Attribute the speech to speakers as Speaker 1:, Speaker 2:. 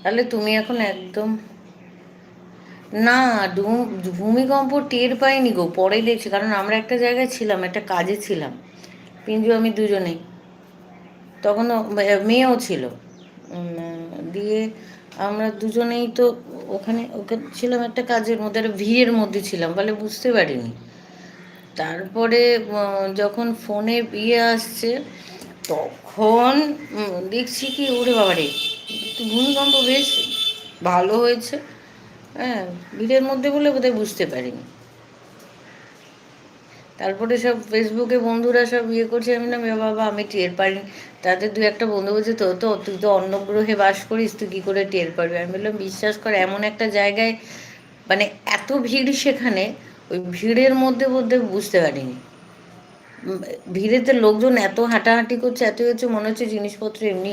Speaker 1: তাহলে তুমি এখন একদম না, ভূমিকম্প টের পাইনি গো, পরে দেখছি, কারণ আমরা একটা জায়গায় ছিলাম, একটা কাজে ছিলাম, পিঞ্জু আমি দুজনেই। তখন মেয়েও ছিল। দিয়ে আমরা দুজনেই তো ওখানে ওখানে ছিলাম, একটা কাজের মধ্যে, একটা ভিড়ের মধ্যে ছিলাম, বলে বুঝতে পারিনি। তারপরে যখন ফোনে আসছে, তখন দেখছি কি, ওরে বাবারে, ভূমিকম্প বেশ ভালো হয়েছে। হ্যাঁ, ভিড়ের মধ্যে বলে বোধহয় বুঝতে পারিনি। তারপরে সব ফেসবুকে বন্ধুরা সব করছে, আমি না, বাবা আমি টের পাইনি। তাদের দু একটা বন্ধু বলছে, তো তো তুই তো অন্য গ্রহে বাস করিস, তুই কী করে টের পারবি? আমি বললাম, বিশ্বাস কর, এমন একটা জায়গায়, মানে এত ভিড় সেখানে, ওই ভিড়ের মধ্যে মধ্যে বুঝতে পারিনি। উম, ভিড়েতে লোকজন এত হাঁটাহাঁটি করছে, এত হচ্ছে, মনে হচ্ছে জিনিসপত্র এমনি